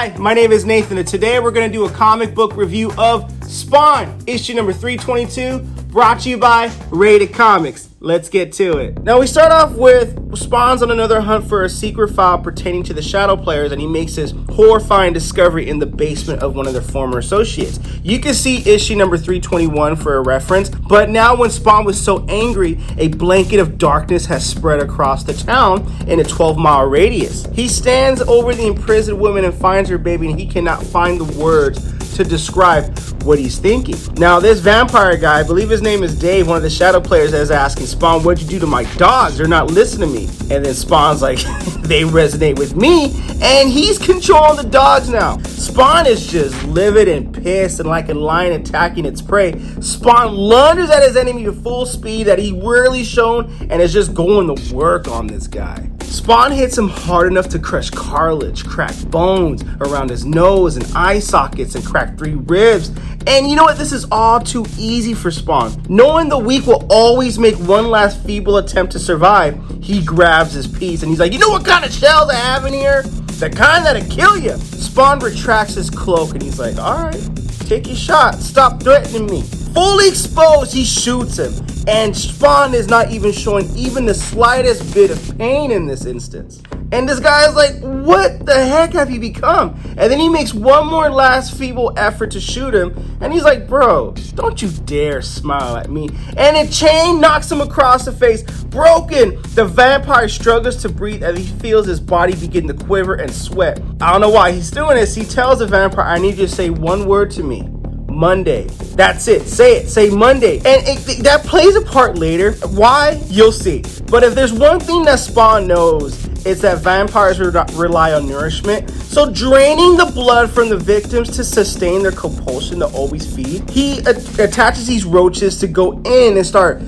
Hi, my name is Nathan, and today we're going to do a comic book review of Spawn, issue number 322, brought to you by RatedComics. Let's get to it. Now we start off with Spawn's on another hunt for a secret file pertaining to the Shadow Players, and he makes his horrifying discovery in the basement of one of their former associates. You can see issue number 321 for a reference, but now when Spawn was so angry, a blanket of darkness has spread across the town in a 12-mile radius. He stands over the imprisoned woman and finds her baby, and he cannot find the words to describe what he's thinking. Now this vampire guy, I believe his name is Dave, one of the Shadow Players, is asking Spawn, what'd you do to my dogs? They're not listening to me. And then Spawn's like, they resonate with me, and he's controlling the dogs now. Spawn is just livid and pissed, and like a lion attacking its prey, Spawn lunges at his enemy with full speed that he rarely shown, and is just going to work on this guy. Spawn hits him hard enough to crush cartilage, crack bones around his nose and eye sockets, and crack 3 ribs. And you know what? This is all too easy for Spawn. Knowing the weak will always make one last feeble attempt to survive, he grabs his piece and he's like, you know what kind of shells I have in here? The kind that'll kill you. Spawn retracts his cloak and he's like, alright, take your shot. Stop threatening me. Fully exposed, he shoots him. And Spawn is not even showing even the slightest bit of pain in this instance. And this guy is like, what the heck have you become? And then he makes one more last feeble effort to shoot him. And he's like, bro, don't you dare smile at me. And a chain knocks him across the face. Broken, the vampire struggles to breathe as he feels his body begin to quiver and sweat. I don't know why he's doing this. He tells the vampire, I need you to say one word to me. Monday. That's it. Say it. Say Monday. And that plays a part later. Why? You'll see. But if there's one thing that Spawn knows, it's that vampires rely on nourishment. So draining the blood from the victims to sustain their compulsion to always feed, he attaches these roaches to go in and start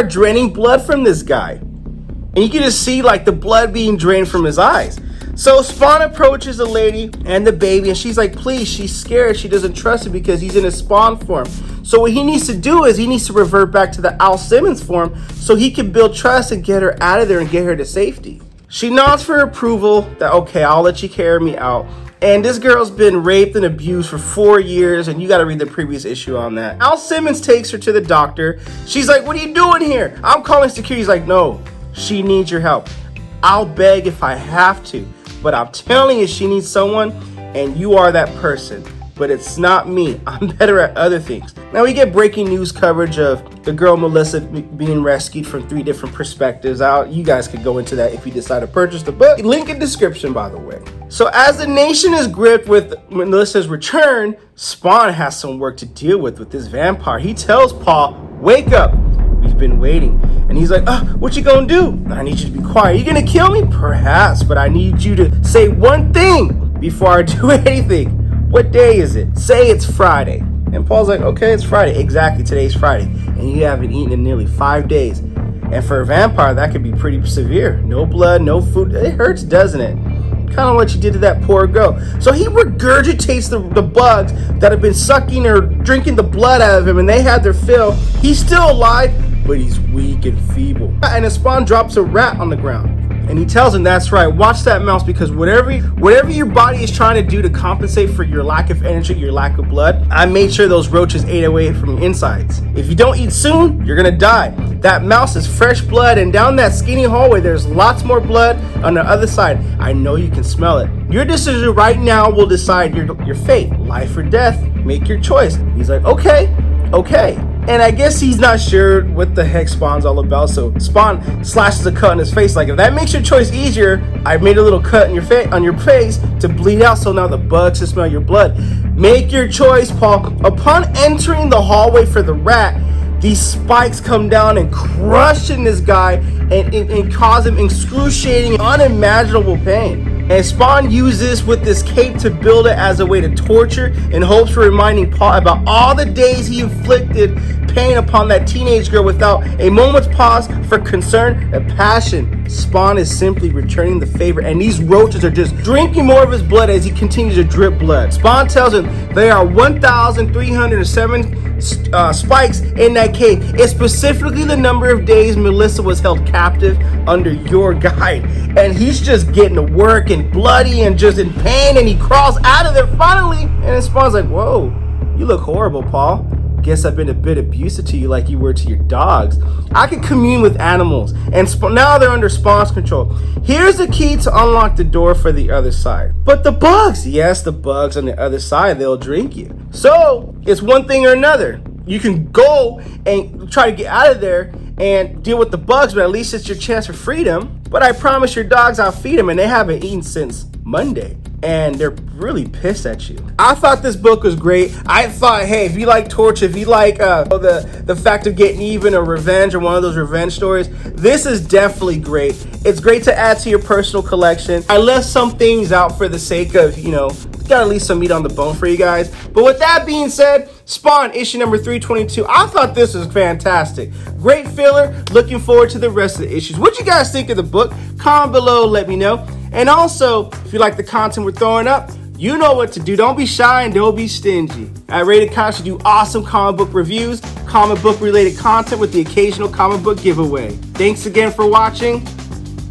draining blood from this guy. And you can just see like the blood being drained from his eyes. So Spawn approaches the lady and the baby, and she's like, please, she's scared. She doesn't trust him because he's in a Spawn form. So what he needs to do is he needs to revert back to the Al Simmons form so he can build trust and get her out of there and get her to safety. She nods for approval that, okay, I'll let you carry me out. And this girl's been raped and abused for 4 years, and you got to read the previous issue on that. Al Simmons takes her to the doctor. She's like, what are you doing here? I'm calling security. He's like, no, she needs your help. I'll beg if I have to. But I'm telling you, she needs someone, and you are that person. But it's not me. I'm better at other things. Now we get breaking news coverage of the girl Melissa being rescued from 3 different perspectives out. You guys could go into that if you decide to purchase the book. Link in description, by the way. So as the nation is gripped with Melissa's return, Spawn has some work to deal with this vampire. He tells Paul, wake up. We've been waiting. And he's like, what you gonna do? I need you to be quiet. Are you gonna kill me? Perhaps, but I need you to say one thing before I do anything. What day is it? Say it's Friday. And Paul's like, okay, it's Friday. Exactly, today's Friday. And you haven't eaten in nearly 5 days. And for a vampire, that could be pretty severe. No blood, no food. It hurts, doesn't it? Kind of what you did to that poor girl. So he regurgitates the bugs that have been sucking or drinking the blood out of him, and they had their fill. He's still alive, but he's weak and feeble. And the Spawn drops a rat on the ground. And he tells him, that's right, watch that mouse, because whatever your body is trying to do to compensate for your lack of energy, your lack of blood, I made sure those roaches ate away from your insides. If you don't eat soon, you're gonna die. That mouse is fresh blood, and down that skinny hallway, there's lots more blood on the other side. I know you can smell it. Your decision right now will decide your fate, life or death. Make your choice. He's like, okay. And I guess he's not sure what the heck Spawn's all about, so Spawn slashes a cut on his face. Like, if that makes your choice easier, I made a little cut on your face to bleed out, so now the bugs can smell your blood. Make your choice, Paul. Upon entering the hallway for the rat, these spikes come down and crush in this guy and cause him excruciating, unimaginable pain. And Spawn uses with this cape to build it as a way to torture in hopes for reminding Paul about all the days he inflicted pain upon that teenage girl without a moment's pause for concern and passion. Spawn is simply returning the favor, and these roaches are just drinking more of his blood as he continues to drip blood. Spawn tells him there are 1,307 spikes in that cave. It's specifically the number of days Melissa was held captive under your guide. And he's just getting to work and bloody and just in pain, and he crawls out of there finally. And then Spawn's like, whoa, you look horrible, Paul. Guess I've been a bit abusive to you like you were to your dogs. I can commune with animals, and now they're under Spawn's control. Here's the key to unlock the door for the other side. But the bugs, yes, the bugs on the other side, they'll drink you. So it's one thing or another. You can go and try to get out of there and deal with the bugs, but at least it's your chance for freedom. But I promise your dogs I'll feed them, and they haven't eaten since Monday. And they're really pissed at you. I thought this book was great. I thought, hey, if you like torture, if you like the fact of getting even or revenge or one of those revenge stories, this is definitely great. It's great to add to your personal collection. I left some things out for the sake of, got at least some meat on the bone for you guys. But with that being said, Spawn issue number 322. I thought this was fantastic. Great filler. Looking forward to the rest of the issues. What you guys think of the book? Comment below, let me know. And also, if you like the content we're throwing up, you know what to do. Don't be shy and don't be stingy. At Rated Comics, we do awesome comic book reviews, comic book related content with the occasional comic book giveaway. Thanks again for watching.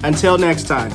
Until next time.